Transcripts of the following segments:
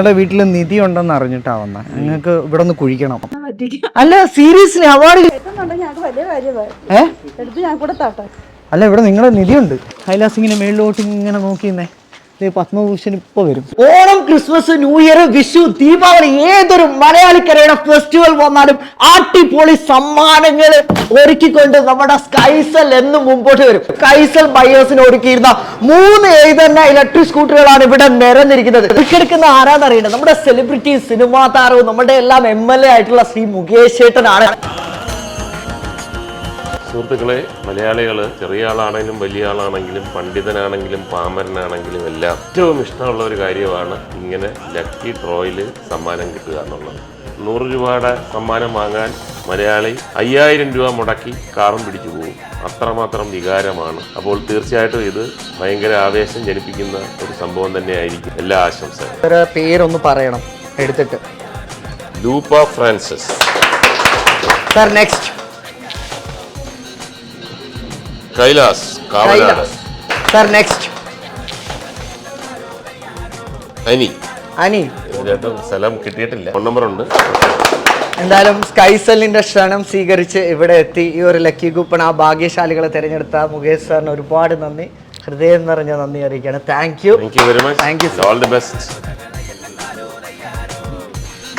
നിങ്ങളുടെ വീട്ടിൽ നിധി ഉണ്ടെന്ന് അറിഞ്ഞിട്ടാ വന്ന നിങ്ങൾക്ക് ഇവിടെ ഒന്ന് കുഴിക്കണം. അല്ല സീരിയസ്ലി അവാർഡ് അല്ല ഇവിടെ നിങ്ങളുടെ നിധിയുണ്ട്. കൈലാസിങ്ങനെ മേളിലോട്ട് ഇങ്ങനെ നോക്കിന്നേ പത്മഭൂഷൺ ഇപ്പൊ വരും. Onam, Christmas, new year, Vishu, Deepavali ഏതൊരു മലയാളിക്കരയുടെ ഫെസ്റ്റിവൽ വന്നാലും അടിപൊളി സമ്മാനങ്ങൾ ഒരുക്കിക്കൊണ്ട് നമ്മുടെ സ്കൈസൽ എന്നും മുമ്പോട്ട് വരും. സ്കൈസൽ ബയേഴ്സിന് ഒരുക്കിയിരുന്ന 3 എഴുതുന്ന ഇലക്ട്രിക് സ്കൂട്ടറുകളാണ് ഇവിടെ നിരന്നിരിക്കുന്നത്. എടുക്കുന്ന ആരാധനയുണ്ട് നമ്മുടെ സെലിബ്രിറ്റി സിനിമാ താരവും നമ്മുടെ എല്ലാം MLA ആയിട്ടുള്ള ശ്രീ മുകേഷ് ചേട്ടനാണ്. സുഹൃത്തുക്കളെ, മലയാളികൾ ചെറിയ ആളാണെങ്കിലും വലിയ ആളാണെങ്കിലും പണ്ഡിതനാണെങ്കിലും പാമരനാണെങ്കിലും എല്ലാം ഏറ്റവും ഇഷ്ടമുള്ള ഒരു കാര്യമാണ് ഇങ്ങനെ ലക്കി ഡ്രോയിൽ സമ്മാനം കിട്ടുക എന്നുള്ളത്. 100 രൂപയുടെ സമ്മാനം വാങ്ങാൻ മലയാളി 5000 രൂപ മുടക്കി കാറും പിടിച്ചു പോകും. അത്രമാത്രം വികാരമാണ്. അപ്പോൾ തീർച്ചയായിട്ടും ഇത് ഭയങ്കര ആവേശം ജനിപ്പിക്കുന്ന ഒരു സംഭവം തന്നെയായിരിക്കും. എല്ലാ ആശംസകളും. പേരൊന്ന് പറയണം എടുത്തിട്ട്. Luppa Francis. Sir next. Kailas Kavanad. Sir next. Ani സ്ഥലം കിട്ടിയിട്ടില്ല, ഫോൺ നമ്പർ ഉണ്ട്. എന്തായാലും സ്കൈസെല്ലിന്റെ ക്ഷണം സ്വീകരിച്ച് ഇവിടെ എത്തി ഈ ഒരു ലക്കി കൂപ്പൺ ആ ഭാഗ്യശാലികളെ തിരഞ്ഞെടുത്ത മുകേഷ് സാറിന് ഒരുപാട് നന്ദി, ഹൃദയം നിറഞ്ഞ നന്ദി അറിയിക്കുകയാണ്. Thank you very much. Thank you. All the best.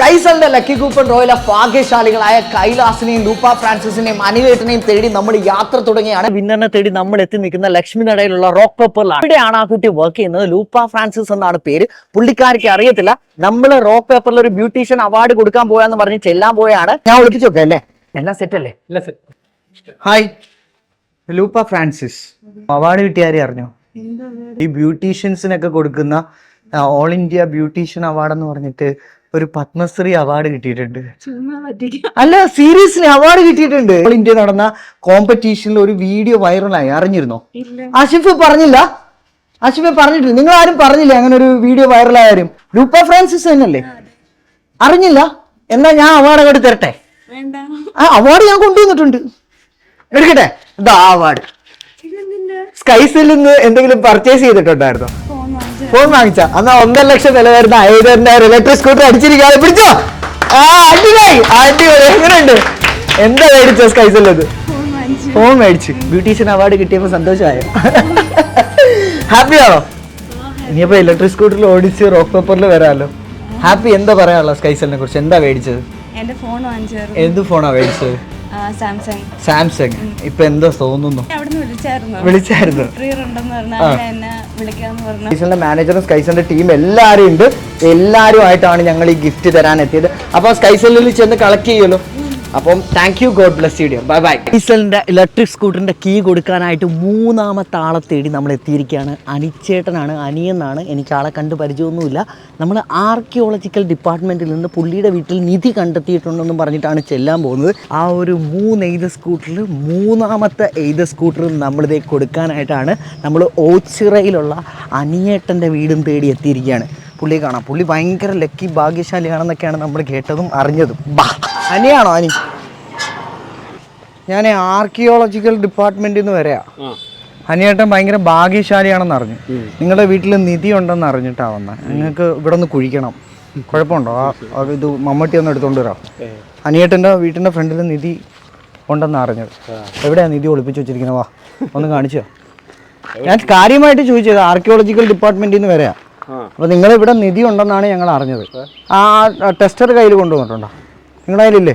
സ്കൈസലിന്റെ ലക്കി കൂപ്പൺ റോയിലെ ഭാഗ്യശാലികളായ കൈലാസിനെയും ലൂപ്പ ഫ്രാൻസിസിനെയും അനിലേട്ടനെയും തേടി നമ്മൾ യാത്ര തുടങ്ങിയാണ്. വിന്നറിനെ തേടി നമ്മൾ എത്തി നിൽക്കുന്ന ലക്ഷ്മി നടയിലുള്ള റോക്ക് പേപ്പറിലാണ്. ഇവിടെയാണ് ആ കുട്ടി വർക്ക് ചെയ്യുന്നത്. ലൂപ്പ ഫ്രാൻസിസ് എന്നാണ് പേര്. പുള്ളിക്കാരിക്ക് അറിയത്തില്ല. നമ്മൾ റോക്ക് പേപ്പറിൽ ഒരു ബ്യൂട്ടീഷ്യൻ അവാർഡ് കൊടുക്കാൻ പോയാന്ന് പറഞ്ഞ് ചെല്ലാൻ പോയാണ്. ഞാൻ വിളിപ്പിച്ചോക്കെ അല്ലേ? എല്ലാം സെറ്റ് അല്ലേ? ഹായ്, ലൂപ്പ ഫ്രാൻസിസ് അവാർഡ് കിട്ടിയാരെ അറിഞ്ഞോ? ഈ ബ്യൂട്ടീഷ്യൻസിനൊക്കെ കൊടുക്കുന്ന ഓൾ ഇന്ത്യ ബ്യൂട്ടീഷ്യൻ അവാർഡ് എന്ന് പറഞ്ഞിട്ട് ഒരു പത്മശ്രീ അവാർഡ് കിട്ടിയിട്ടുണ്ട്. അല്ല സീരിയസ്ലി അവാർഡ് കിട്ടിയിട്ടുണ്ട്. ഓൾ ഇന്ത്യ നടന്ന കോമ്പറ്റീഷനിൽ ഒരു വീഡിയോ വൈറലായി. അറിഞ്ഞിരുന്നോ? ആഷിഫ് പറഞ്ഞില്ല? ആഷിഫ് പറഞ്ഞിട്ടില്ല? നിങ്ങൾ ആരും പറഞ്ഞില്ലേ അങ്ങനെ ഒരു വീഡിയോ വൈറലായാലും? ലൂപ്പ ഫ്രാൻസിസ് തന്നെയല്ലേ? അറിഞ്ഞില്ല? എന്നാ ഞാൻ അവാർഡ് അങ്ങോട്ട് തരട്ടെ? ആ അവാർഡ് ഞാൻ കൊണ്ടുവന്നിട്ടുണ്ട്. എടുക്കട്ടെ? ഇതാ അവാർഡ്. സ്കൈസിൽ നിന്ന് എന്തെങ്കിലും പർച്ചേസ് ചെയ്തിട്ടുണ്ടായിരുന്നോ? ഫോൺ വാങ്ങിച്ച അന്നാ 1.5 ലക്ഷം വില വരുന്ന 5000 ഇലക്ട്രിക് സ്കൂട്ടർ അടിച്ചിരിക്കാതെ പിടിച്ചോ. ആ അടിപൊളി അടിപൊളി. എങ്ങനെയുണ്ട്? എന്താ മേടിച്ചോ സ്കൈസല്ലത്? ഫോൺ മേടിച്ചു. ബ്യൂട്ടീഷ്യൻ അവാർഡ് കിട്ടിയപ്പോ സന്തോഷമായോ? ഹാപ്പിയാണോ? ഇനിയിപ്പോ ഇലക്ട്രിക് സ്കൂട്ടറിൽ ഓടിച്ച് റോക്ക് പേപ്പറിൽ വരാമല്ലോ. ഹാപ്പി. എന്താ പറയാനുള്ള സ്കൈസലിനെ കുറിച്ച്? എന്താ മേടിച്ചത്? എന്ത് ഫോണാ മേടിച്ചത്? സാംസങ്. ഇപ്പൊ എന്താ തോന്നുന്നു? വിളിച്ചായിരുന്നു. സ്കൈസലിന്റെ മാനേജറും സ്കൈസലിന്റെ ടീം എല്ലാരും ഉണ്ട്. എല്ലാരും ആയിട്ടാണ് ഞങ്ങൾ ഈ ഗിഫ്റ്റ് തരാൻ എത്തിയത്. അപ്പൊ സ്കൈസലിൽ ചെന്ന് കളക്ട് ചെയ്യുമല്ലോ. അപ്പം thank you, God bless you dear. Bye bye. സ്കൈസലിന്റെ ഇലക്ട്രിക് സ്കൂട്ടറിന്റെ കീ കൊടുക്കാനായിട്ട് 3ാമത്തെ ആളെ തേടി നമ്മൾ എത്തിയിരിക്കുകയാണ്. അനിച്ചേട്ടനാണ്, അനിയെന്നാണ്. എനിക്ക് ആളെ കണ്ട് പരിചയമൊന്നുമില്ല. നമ്മൾ ആർക്കിയോളജിക്കൽ ഡിപ്പാർട്ട്മെന്റിൽ നിന്ന് പുള്ളിയുടെ വീട്ടിൽ നിധി കണ്ടെത്തിയിട്ടുണ്ടെന്നും പറഞ്ഞിട്ടാണ് ചെല്ലാൻ പോകുന്നത്. ആ ഒരു 3 എയ്ത സ്കൂട്ടറിൽ 3ാമത്തെ എയ്ത സ്കൂട്ടർ നമ്മളിതേ കൊടുക്കാനായിട്ടാണ് നമ്മൾ ഓച്ചിറയിലുള്ള അനിയേട്ടൻ്റെ വീടും തേടി എത്തിയിരിക്കുകയാണ്. പുള്ളിയെ കാണാം. പുള്ളി ഭയങ്കര ലക്കി ഭാഗ്യശാലിയാണെന്നൊക്കെയാണ് നമ്മൾ കേട്ടതും അറിഞ്ഞതും. അനിയാണോ? അനി, ഞാൻ ആർക്കിയോളജിക്കൽ ഡിപ്പാർട്ട്മെന്റിൽ നിന്ന് വരെയാ. അനിയേട്ടൻ ഭയങ്കര ഭാഗ്യശാലിയാണെന്ന് അറിഞ്ഞു. നിങ്ങളുടെ വീട്ടിൽ നിധി ഉണ്ടെന്ന് അറിഞ്ഞിട്ടാ വന്ന. നിങ്ങൾക്ക് ഇവിടെ ഒന്ന് കുഴിക്കണം. കുഴപ്പമുണ്ടോ? ഇത് മമ്മട്ടി ഒന്ന് എടുത്തോണ്ട് വരാം. അനിയേട്ടൻ്റെ വീട്ടിൻ്റെ ഫ്രണ്ടിൽ നിധി ഉണ്ടെന്ന് അറിഞ്ഞത്. എവിടെയാ നിധി ഒളിപ്പിച്ച് വെച്ചിരിക്കുന്നത്? വാ ഒന്ന് കാണിച്ചോ. ഞാൻ കാര്യമായിട്ട് ചോദിച്ചത് ആർക്കിയോളജിക്കൽ ഡിപ്പാർട്ട്മെന്റിൽ നിന്ന് വരെയാ. അപ്പോൾ നിങ്ങളിവിടെ നിധി ഉണ്ടെന്നാണ് ഞങ്ങൾ അറിഞ്ഞത്. ആ ടെസ്റ്റർ കയ്യിൽ കൊണ്ടുവന്നിട്ടുണ്ടോ? നിങ്ങളുടെ കയ്യിലില്ലേ?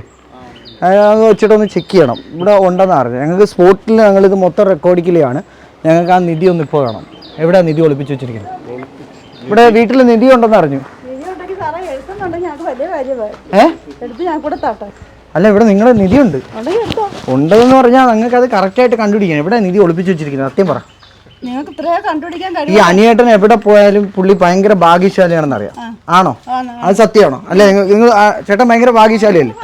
അത് വെച്ചിട്ടൊന്ന് ചെക്ക് ചെയ്യണം. ഇവിടെ ഉണ്ടെന്ന് അറിഞ്ഞത്. ഞങ്ങൾക്ക് സ്പോട്ടിൽ ഞങ്ങളിത് മൊത്തം റെക്കോർഡിക്കലാണ്. ഞങ്ങൾക്ക് ആ നിധി ഒന്ന് ഇപ്പോൾ വേണം. എവിടെയാണ് നിധി ഒളിപ്പിച്ച് വെച്ചിരിക്കുന്നത്? ഇവിടെ വീട്ടിൽ നിധി ഉണ്ടെന്ന് അറിഞ്ഞു. അല്ല ഇവിടെ നിങ്ങളുടെ നിധി ഉണ്ട് ഉണ്ടെന്ന് പറഞ്ഞാൽ നിങ്ങൾക്ക് അത് കറക്റ്റായിട്ട് കണ്ടുപിടിക്കണം. എവിടെ നിധി ഒളിപ്പിച്ച് വെച്ചിരിക്കുന്നത്? സത്യം പറ. ഈ അനിയേട്ടൻ എവിടെ പോയാലും പുള്ളി ഭയങ്കര ഭാഗ്യശാലിയാണെന്ന് അറിയാം. ആണോ? അത് സത്യമാണോ? അല്ലെ നിങ്ങൾ ചേട്ടൻ ഭയങ്കര ഭാഗ്യശാലിയല്ലേ?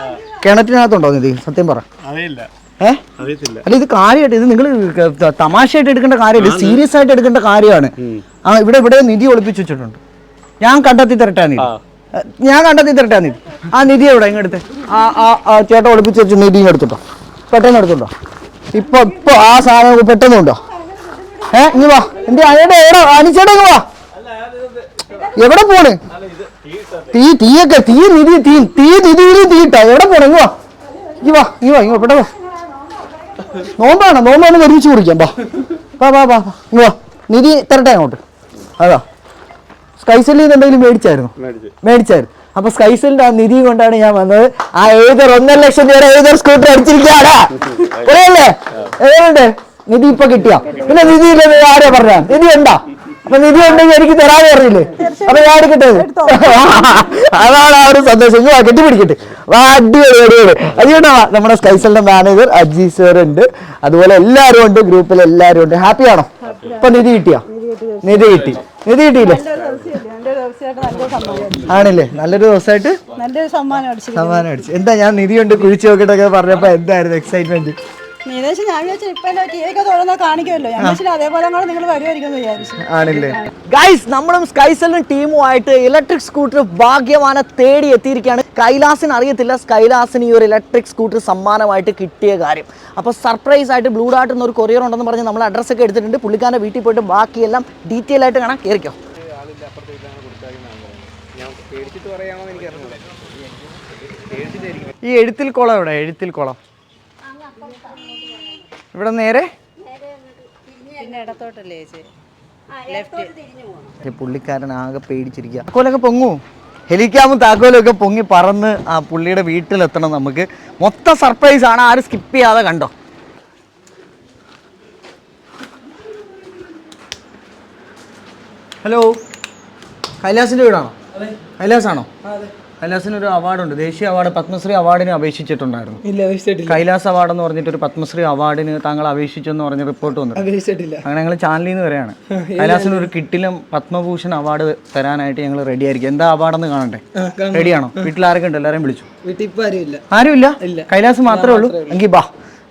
കിണറ്റിനകത്തുണ്ടോ നിധി? സത്യം പറ. അല്ല ഇത് കാര്യമായിട്ട്, ഇത് നിങ്ങൾ തമാശയായിട്ട് എടുക്കേണ്ട കാര്യമല്ല, സീരിയസ് ആയിട്ട് എടുക്കേണ്ട കാര്യമാണ്. ആ ഇവിടെ നിധി ഒളിപ്പിച്ച് വെച്ചിട്ടുണ്ട്. ഞാൻ കണ്ടെത്തി തരട്ടാ നിധി. ആ നിധി എവിടെ? ഇങ്ങടുത്ത് ആ ചേട്ടൻ ഒളിപ്പിച്ച് വെച്ച് നിധി എടുത്തിട്ടോ. പെട്ടെന്ന് എടുത്തുണ്ടോ? ഇപ്പൊ ആ സാധനം പെട്ടെന്നുണ്ടോ? ഇങ്ങ് വാ. എന്റെ അനിച്ചേട്ടാ ഇങ്ങ് വാ. എവിടെ പോണ്? തീയൊക്കെ നിധിയിലും തീയിട്ടാ. എവിടെ പോണം? ഇങ്ങ് വാ ഇവിടെ വാ. നോമ്പാണ് ഒരുമിച്ച് കുടിക്കാം. വാ ഇങ്ങ് വാ. നിധി തരട്ടെ അങ്ങോട്ട്. അതാ സ്കൈസെല്ലിൽ നിന്ന് എന്തെങ്കിലും മേടിച്ചായിരുന്നു. അപ്പൊ സ്കൈസെല്ലിന്റെ ആ നിധി കൊണ്ടാണ് ഞാൻ വന്നത്. ആ ഏതൊരു 1.5 ലക്ഷം രൂപ ഏതൊരു സ്കൂട്ടർ അടിച്ചിരിക്കുകയാണ്. എങ്ങനെയുണ്ട്? നിധി ഇപ്പൊ കിട്ടിയ പിന്നെ നിധി ഇല്ലെന്ന് ആരാ പറഞ്ഞ? നിധി ഉണ്ടാ? അപ്പൊ നിധി ഉണ്ടെങ്കിൽ എനിക്ക് തരാതെ പറഞ്ഞില്ലേ? അപ്പൊ ഞാൻ എടുക്കട്ടെ. അതാണ് ആ ഒരു സന്തോഷം. കെട്ടിപ്പിടിക്കട്ടെ. അടിപൊളി. അതുകൊണ്ടാ നമ്മുടെ സ്കൈസെല്ലിന്റെ മാനേജർ അജി സർ ഉണ്ട്, അതുപോലെ എല്ലാവരും ഉണ്ട്, ഗ്രൂപ്പിൽ എല്ലാവരും ഉണ്ട്. ഹാപ്പിയാണോ? ഇപ്പൊ നിധി കിട്ടിയില്ലേ? ആണല്ലേ? നല്ലൊരു ദിവസമായിട്ട് സമ്മാനം അടിച്ചു. എന്താ ഞാൻ നിധി കൊണ്ട് കുഴിച്ചു നോക്കിട്ടൊക്കെ പറഞ്ഞപ്പോ എന്തായിരുന്നു എക്സൈറ്റ്മെന്റ്? ആണല്ലേ? ഗൈസ്, നമ്മളും സ്കൈസെല്ലും ടീമുമായിട്ട് ഇലക്ട്രിക് സ്കൂട്ടർ ഭാഗ്യവാനെ തേടി എത്തിയിരിക്കുകയാണ്. കൈലാസിന് അറിയത്തില്ല സ്കൈലാസിന് ഈ ഒരു ഇലക്ട്രിക് സ്കൂട്ടർ സമ്മാനമായിട്ട് കിട്ടിയ കാര്യം. അപ്പോൾ സർപ്രൈസ് ആയിട്ട് ബ്ലൂ ഡാർട്ട് എന്നൊരു കൊറിയർ ഉണ്ടെന്ന് പറഞ്ഞ് നമ്മൾ അഡ്രസ്സൊക്കെ എടുത്തിട്ടുണ്ട്. പുള്ളിക്കാരൻ്റെ വീട്ടിൽ പോയിട്ട് ബാക്കിയെല്ലാം ഡീറ്റെയിൽ ആയിട്ട് കാണാം. കയറിക്കോ. ഈ എഴുത്തിൽ കുളം എവിടെ? എഴുത്തിൽ കുളം ഇവിടെ നേരെ പുള്ളിക്കാരൻ ആകെ പേടിച്ചിരിക്കുക. താക്കോലൊക്കെ പൊങ്ങൂ. ഹെലിക്യാമും താക്കോലും ഒക്കെ പൊങ്ങി പറന്ന് ആ പുള്ളിയുടെ വീട്ടിലെത്തണം. നമുക്ക് മൊത്തം സർപ്രൈസ് ആണ്. ആരും സ്കിപ്പ് ചെയ്യാതെ കണ്ടോ. ഹലോ, കൈലാസിന്റെ വീടാണോ? കൈലാസാണോ? കൈലാസിന് ഒരു അവാർഡുണ്ട്, ദേശീയ അവാർഡ്, പത്മശ്രീ അവാർഡിന് അപേക്ഷിച്ചിട്ടുണ്ടായിരുന്നു. കൈലാസ് അവാർഡ് എന്ന് പറഞ്ഞിട്ട് ഒരു പത്മശ്രീ അവാർഡിന് താങ്കൾ അപേക്ഷിച്ചെന്ന് പറഞ്ഞ റിപ്പോർട്ട് വന്നു. അങ്ങനെ ഞങ്ങൾ ചാനലിൽ നിന്ന് വരെയാണ്. കൈലാസിന് ഒരു കിട്ടിലും പത്മഭൂഷൺ അവാർഡ് തരാനായിട്ട് ഞങ്ങൾ റെഡി ആയിരിക്കും. എന്താ അവാർഡെന്ന് കാണണ്ടേ? റെഡിയാണോ? വീട്ടിൽ ആരൊക്കെ ഉണ്ട്? എല്ലാവരെയും വിളിച്ചു? ആരുമില്ല? കൈലാസ് മാത്രമേ ഉള്ളൂ? എങ്കിൽ ബാ,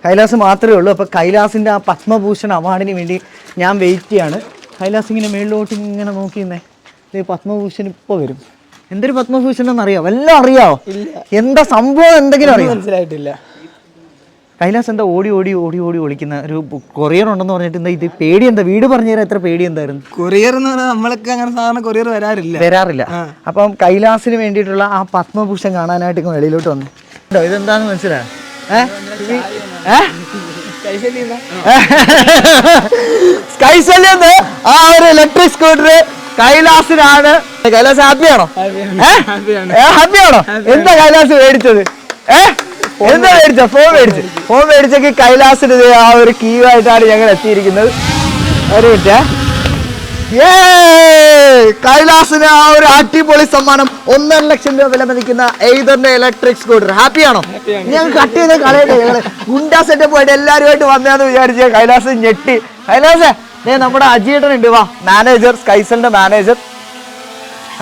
കൈലാസ് മാത്രമേ ഉള്ളൂ. അപ്പോൾ കൈലാസിൻ്റെ ആ പത്മഭൂഷൺ അവാർഡിന് വേണ്ടി ഞാൻ വെയിറ്റ് ചെയ്യാണ്. കൈലാസ് ഇങ്ങനെ മേളിലോട്ട് ഇങ്ങനെ നോക്കിയിരുന്നേ. പത്മഭൂഷൺ ഇപ്പോൾ വരും. എന്തൊരു പത്മഭൂഷൺ എന്നറിയാമോ? എല്ലാം അറിയാമോ? എന്താ സംഭവം എന്തെങ്കിലും അറിയാം? മനസ്സിലായിട്ടില്ല. കൈലാസ് എന്താ ഓടി ഒളിക്കുന്ന ഒരു കൊറിയർ ഉണ്ടെന്ന് പറഞ്ഞിട്ട് എന്താ ഇത് പേടി? എന്താ വീട് പറഞ്ഞുതരാൻ എത്ര പേടി എന്തായിരുന്നു? കൊറിയർ എന്ന് പറഞ്ഞാൽ നമ്മൾക്ക് അങ്ങനെ സാധാരണ കൊറിയർ വരാറില്ല. അപ്പം കൈലാസിന് വേണ്ടിയിട്ടുള്ള ആ പത്മഭൂഷൺ കാണാനായിട്ട് വെളിയിലോട്ട് വന്നു. ഇതെന്താന്ന് മനസ്സിലായോ? സ്കൈസെല്ലിന്ന് ആ ഒരു ഇലക്ട്രിക് സ്കൂട്ടർ കൈലാസിനാണ്. കൈലാസ് ഹാപ്പിയാണോ? എന്താ കൈലാസ് മേടിച്ചത്? എന്താ മേടിച്ച? ഫോൺ മേടിച്ചെങ്കിൽ കൈലാസിന് ആ ഒരു കീ ആയിട്ടാണ് ഞങ്ങൾ എത്തിയിരിക്കുന്നത്. ഒരു മിനിറ്റ്. കൈലാസിന് ആ ഒരു അടിപൊളി സമ്മാനം 1.5 ലക്ഷം രൂപ വില മതിക്കുന്ന എയ്തറിന്റെ ഇലക്ട്രിക് സ്കൂട്ടർ. ഹാപ്പിയാണോ? ഞങ്ങൾ കട്ട് ചെയ്ത് കളയട്ടെ. ഞങ്ങള് ഗുണ്ടാ സെറ്റപ്പ് ആയിട്ട് എല്ലാവരുമായിട്ട് വന്നതെന്ന് വിചാരിച്ച കൈലാസ് ഞെട്ടി. കൈലാസേ, നമ്മുടെ അജിയേട്ടൻ ഉണ്ട്. വാ, മാനേജർ, സ്കൈസെല്ലിന്റെ മാനേജർ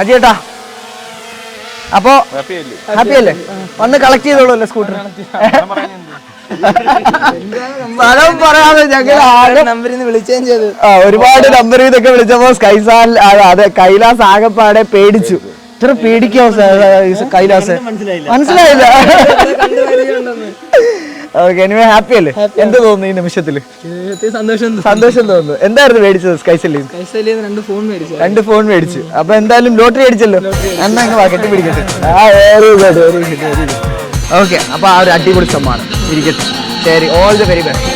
അജിയേട്ടാ. അപ്പോ ഹാപ്പി അല്ലേ? വന്ന് കളക്ട് ചെയ്തോളൂല്ലേ സ്കൂട്ടർ? സ്ഥലം പറയാതെ ഞങ്ങൾ ഒരുപാട് നമ്പറിൽ നിന്നൊക്കെ വിളിച്ചപ്പോ അതെ കൈലാസ് ആകെപ്പാടെ പേടിച്ചു. ഇത്ര പേടിക്കോ കൈലാസ്? മനസ്സിലായില്ല. ഓക്കെ, എനിവേ ഹാപ്പി അല്ലേ? എന്ത് തോന്നുന്നു ഈ നിമിഷത്തില്? സന്തോഷം തോന്നുന്നു. എന്തായിരുന്നു മേടിച്ചത് സ്കൈസെല്ലിൽ? 2 ഫോൺ മേടിച്ചു. അപ്പൊ എന്തായാലും ലോട്ടറി അടിച്ചല്ലോ. എന്നാ കെട്ടിപ്പിടിക്കട്ടെ. ഓക്കെ, അപ്പൊ ആ ഒരു അടിപൊളി സമ്മാനം ഇരിക്കട്ടെ. ശരി, ഓൾ ദി വെരി ബെസ്റ്റ്.